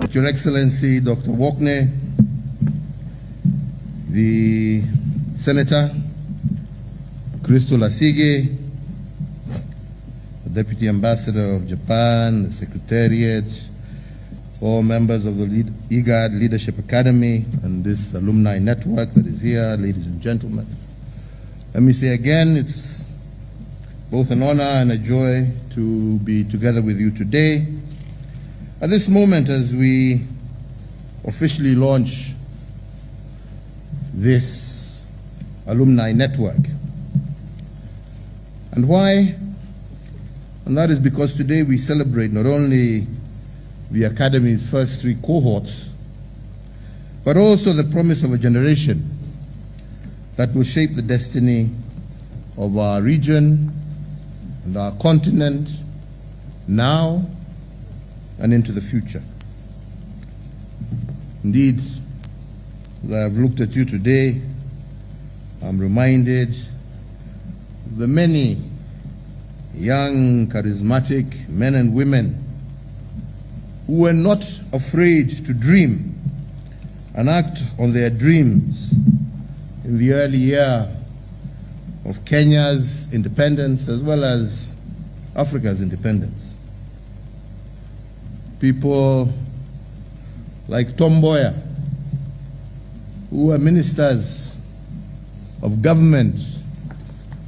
Your Excellency Dr. Wokne, the Senator, Crystal Asige, the Deputy Ambassador of Japan, the Secretariat, all members of the IGAD Leadership Academy and this alumni network that is here, ladies and gentlemen. Let me say again, it's both an honor and a joy to be together with you today. At this moment, as we officially launch this alumni network. And why? And that is because today we celebrate not only the Academy's first 3 cohorts, but also the promise of a generation that will shape the destiny of our region and our continent now and into the future. Indeed, as I have looked at you today, I'm reminded of the many young, charismatic men and women who were not afraid to dream and act on their dreams in the early year of Kenya's independence as well as Africa's independence. People like Tom Mboya, who were ministers of government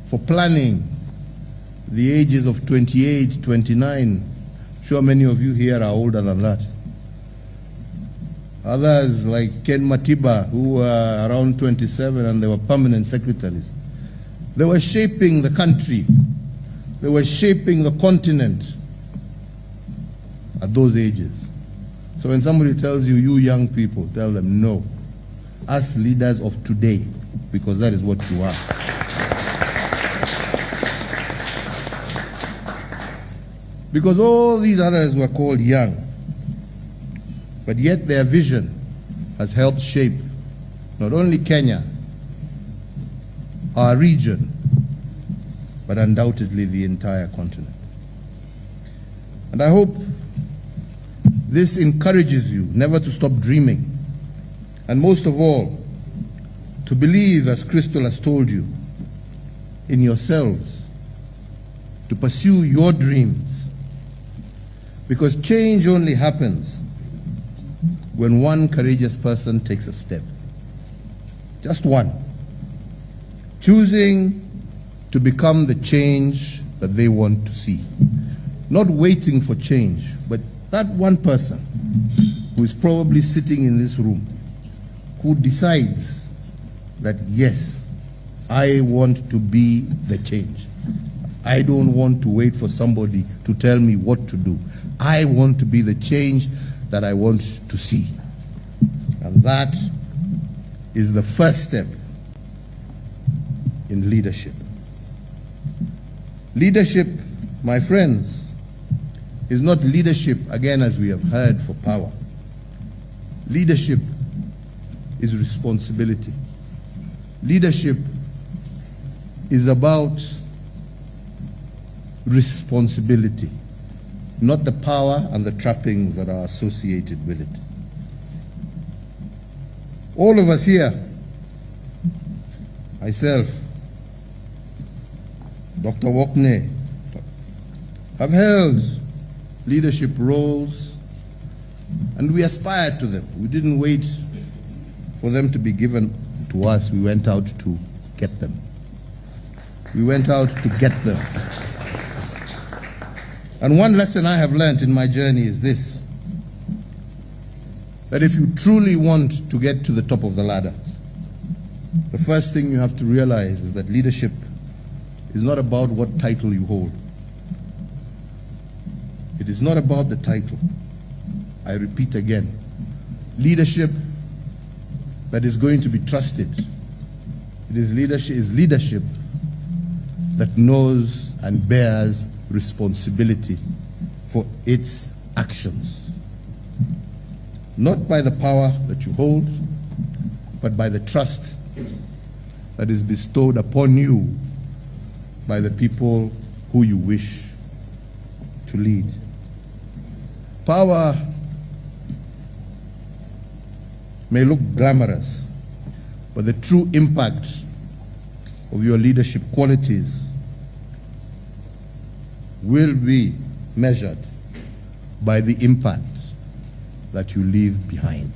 for planning the ages of 28, 29. Sure many of you here are older than that. Others like Ken Matiba, who were around 27 and they were permanent secretaries. They were shaping the country. They were shaping the continent at those ages. So when somebody tells you, you young people, tell them no. Us leaders of today, because that is what you are. Because all these others were called young, but yet their vision has helped shape not only Kenya, our region, but undoubtedly the entire continent. And I hope this encourages you never to stop dreaming, and most of all, to believe, as Crystal has told you, in yourselves, to pursue your dreams, because change only happens when one courageous person takes a step. Just one. Choosing to become the change that they want to see. Not waiting for change, but that one person who is probably sitting in this room, who decides that yes, I want to be the change. I don't want to wait for somebody to tell me what to do. I want to be the change that I want to see. And that is the first step in leadership. Leadership, my friends, is not leadership, again, as we have heard, for power. Leadership is responsibility. Leadership is about responsibility, not the power and the trappings that are associated with it. All of us here, myself, Dr. Wokne, have held leadership roles, and we aspired to them. We didn't wait for them to be given to us. We went out to get them. We went out to get them. And one lesson I have learned in my journey is this: that if you truly want to get to the top of the ladder, the first thing you have to realize is that leadership is not about what title you hold. It is not about the title. I repeat again, leadership that is going to be trusted. It is leadership that knows and bears responsibility for its actions. Not by the power that you hold, but by the trust that is bestowed upon you by the people who you wish to lead. Power may look glamorous, but the true impact of your leadership qualities will be measured by the impact that you leave behind.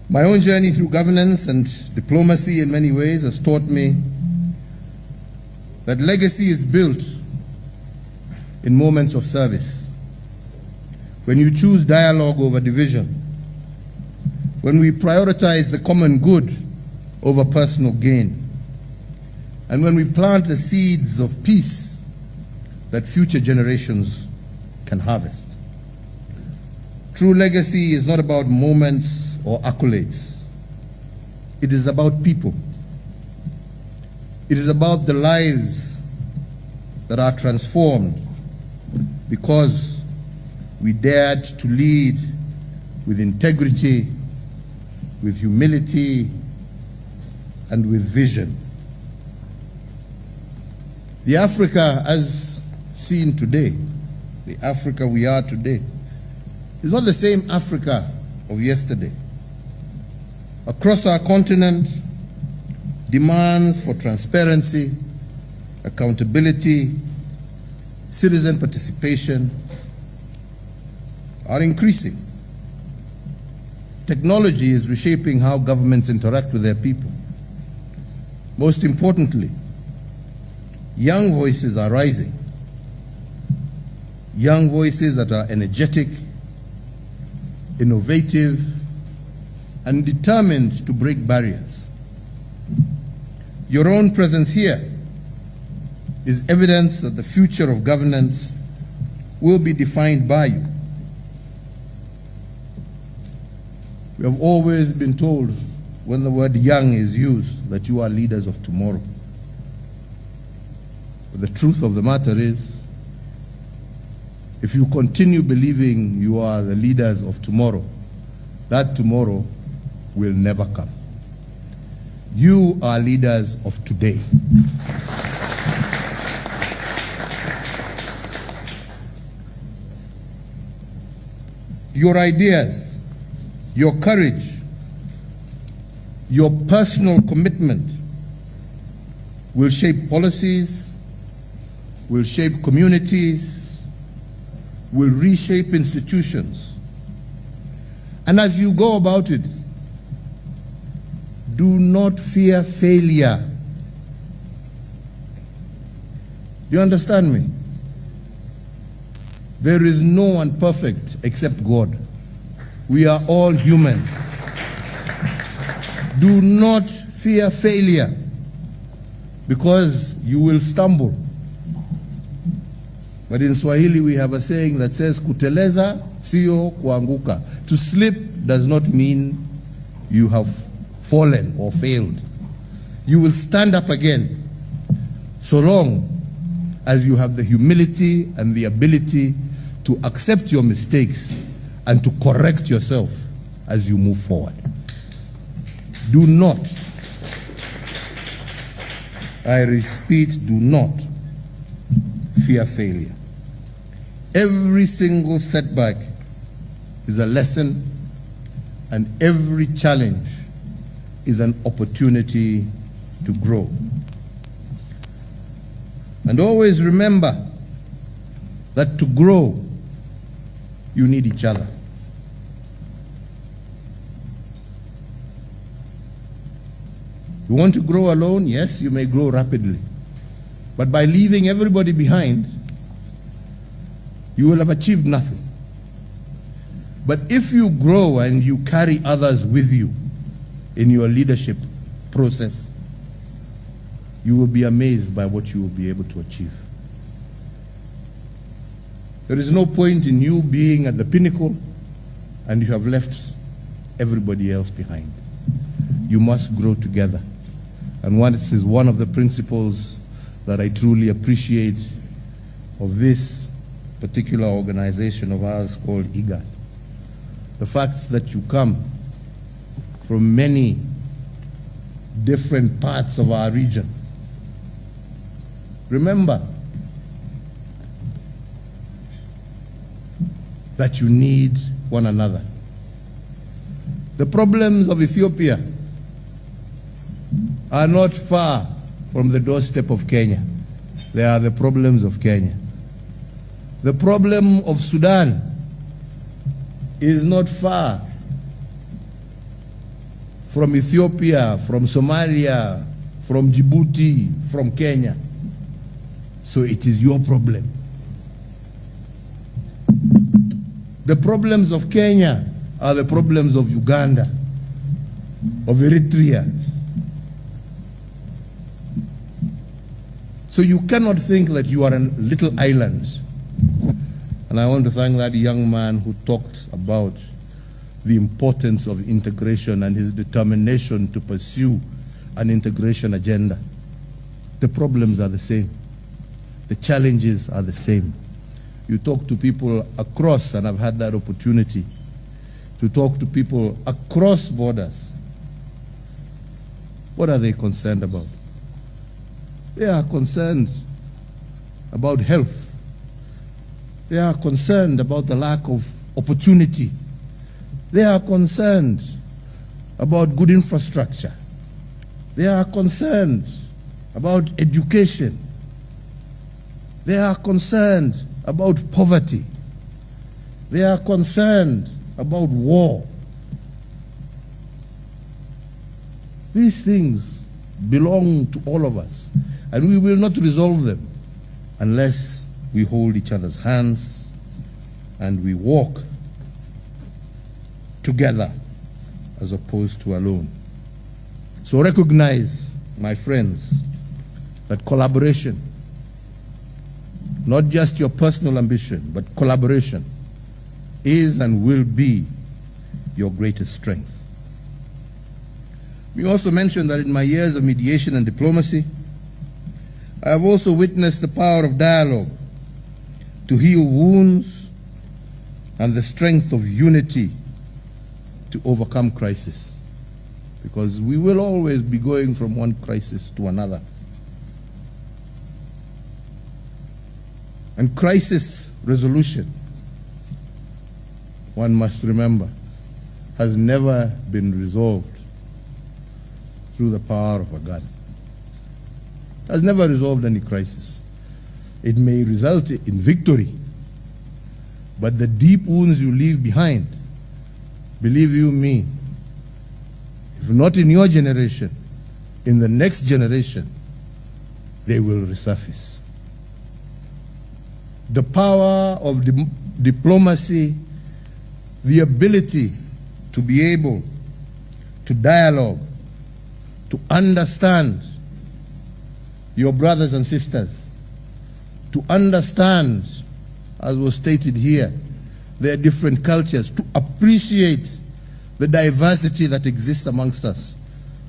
My own journey through governance and diplomacy in many ways has taught me that legacy is built in moments of service. When you choose dialogue over division, when we prioritize the common good over personal gain, and when we plant the seeds of peace that future generations can harvest. True legacy is not about moments or accolades. It is about people. It is about the lives that are transformed because we dared to lead with integrity, with humility, and with vision. The Africa as seen today, the Africa we are today, is not the same Africa of yesterday. Across our continent, demands for transparency, accountability, citizen participation are increasing. Technology is reshaping how governments interact with their people. Most importantly, young voices are rising. Young voices that are energetic, innovative, and determined to break barriers. Your own presence here is evidence that the future of governance will be defined by you. We have always been told when the word young is used that you are leaders of tomorrow. But the truth of the matter is, if you continue believing you are the leaders of tomorrow, that tomorrow will never come. You are leaders of today. Your ideas, your courage, your personal commitment will shape policies, will shape communities, will reshape institutions. And as you go about it, do not fear failure. Do you understand me? There is no one perfect except God. We are all human. Do not fear failure, because you will stumble. But in Swahili we have a saying that says, kuteleza sio kuanguka. To slip does not mean you have fallen or failed. You will stand up again, so long as you have the humility and the ability to accept your mistakes and to correct yourself as you move forward. Do not, I repeat, do not fear failure. Every single setback is a lesson, and every challenge is an opportunity to grow. And always remember that to grow, you need each other. You want to grow alone? Yes, you may grow rapidly. But by leaving everybody behind, you will have achieved nothing. But if you grow and you carry others with you in your leadership process, you will be amazed by what you will be able to achieve. There is no point in you being at the pinnacle and you have left everybody else behind. You must grow together. And this is one of the principles that I truly appreciate of this particular organization of ours called IGAD. The fact that you come from many different parts of our region. Remember that you need one another. The problems of Ethiopia are not far from the doorstep of Kenya. They are the problems of Kenya. The problem of Sudan is not far from Ethiopia, from Somalia, from Djibouti, from Kenya. So it is your problem. The problems of Kenya are the problems of Uganda, of Eritrea. So you cannot think that you are a little island. And I want to thank that young man who talked about the importance of integration and his determination to pursue an integration agenda. The problems are the same. The challenges are the same. You talk to people across, and I've had that opportunity to talk to people across borders. What are they concerned about? They are concerned about health. They are concerned about the lack of opportunity. They are concerned about good infrastructure. They are concerned about education. They are concerned about poverty. They are concerned about war. These things belong to all of us, and we will not resolve them unless we hold each other's hands and we walk together as opposed to alone. So recognize, my friends, that collaboration, not just your personal ambition, but collaboration is and will be your greatest strength. We also mentioned that in my years of mediation and diplomacy, I have also witnessed the power of dialogue to heal wounds and the strength of unity to overcome crisis. Because we will always be going from one crisis to another. And crisis resolution, one must remember, has never been resolved through the power of a gun. Has never resolved any crisis. It may result in victory, but the deep wounds you leave behind, believe you me, if not in your generation, in the next generation, they will resurface. The power of diplomacy, the ability to be able to dialogue, to understand your brothers and sisters, to understand, as was stated here, their different cultures, to appreciate the diversity that exists amongst us.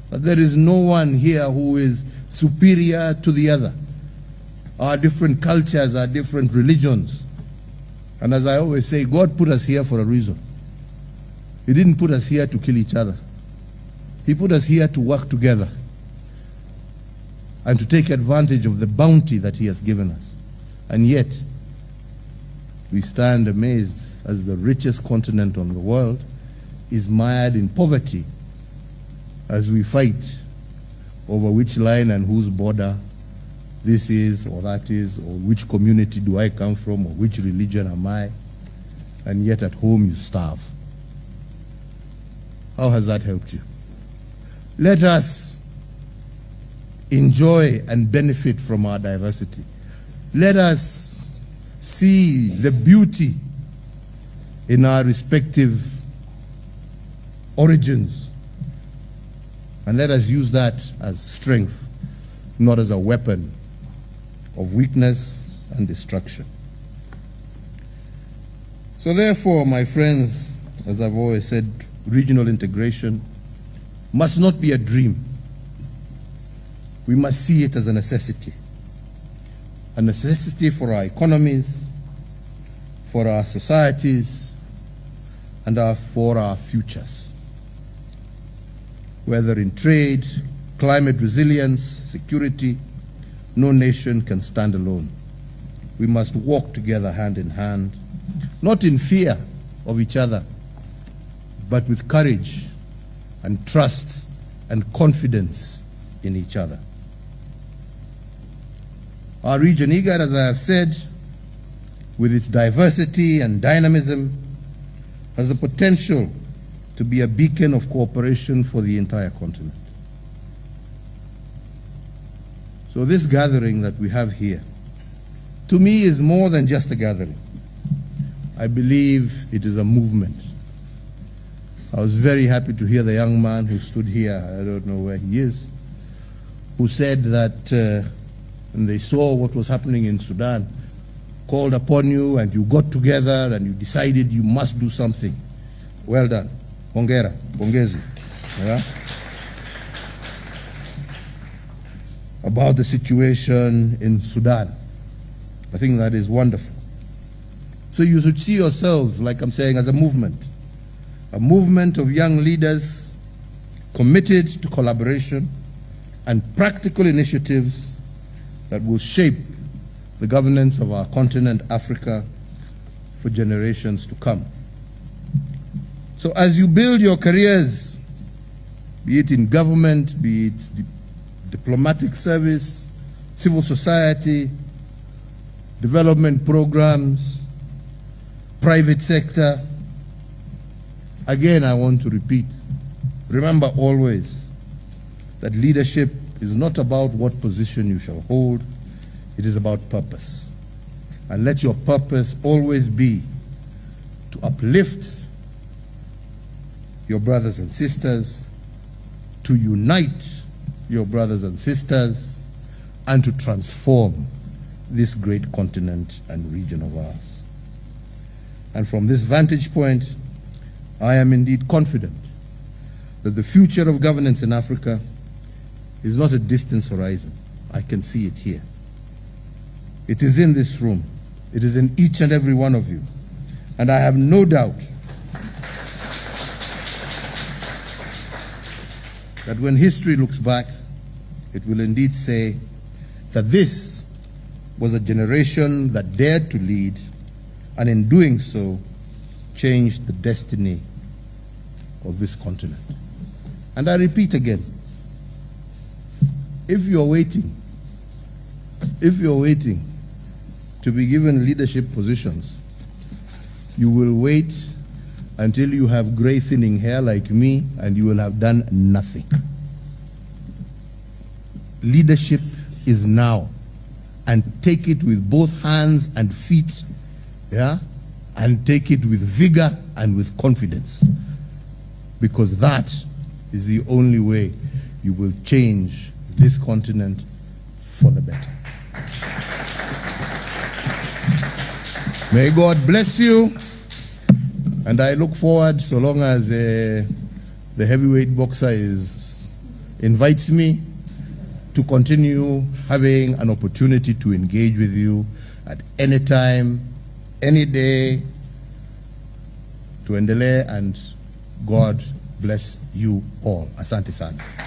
That there is no one here who is superior to the other. Our different cultures, our different religions. And as I always say, God put us here for a reason. He didn't put us here to kill each other. He put us here to work together and to take advantage of the bounty that He has given us. And yet, we stand amazed as the richest continent on the world is mired in poverty as we fight over which line and whose border this is or that is, or which community do I come from, or which religion am I, and yet at home you starve. How has that helped you? Let us enjoy and benefit from our diversity. Let us see the beauty in our respective origins, and let us use that as strength, not as a weapon of weakness and destruction. So therefore, my friends, as I've always said, regional integration must not be a dream. We must see it as a necessity for our economies, for our societies, and for our futures. Whether in trade, climate resilience, security, no nation can stand alone. We must walk together hand in hand, not in fear of each other, but with courage and trust and confidence in each other. Our region, IGAD, as I have said, with its diversity and dynamism, has the potential to be a beacon of cooperation for the entire continent. So this gathering that we have here, to me, is more than just a gathering. I believe it is a movement. I was very happy to hear the young man who stood here, I don't know where he is, who said that when they saw what was happening in Sudan, called upon you and you got together and you decided you must do something. Well done. Hongera, pongezi. Yeah? About the situation in Sudan. I think that is wonderful. So you should see yourselves, like I'm saying, as a movement of young leaders committed to collaboration and practical initiatives that will shape the governance of our continent, Africa, for generations to come. So as you build your careers, be it in government, be it diplomatic service, civil society, development programs, private sector, again, I want to repeat, remember always that leadership is not about what position you shall hold, it is about purpose. And let your purpose always be to uplift your brothers and sisters, to unite your brothers and sisters, and to transform this great continent and region of ours. And from this vantage point, I am indeed confident that the future of governance in Africa is not a distant horizon. I can see it here. It is in this room. It is in each and every one of you. And I have no doubt that when history looks back, it will indeed say that this was a generation that dared to lead, and in doing so, changed the destiny of this continent. And I repeat again, if you're waiting to be given leadership positions, you will wait until you have gray thinning hair like me and you will have done nothing. Leadership is now, and take it with both hands and feet, yeah, and take it with vigor and with confidence, because that is the only way you will change this continent for the better. May God bless you, and I look forward, so long as the heavyweight boxer invites me, to continue having an opportunity to engage with you at any time, any day. Tuendelee, and God bless you all. Asante sana.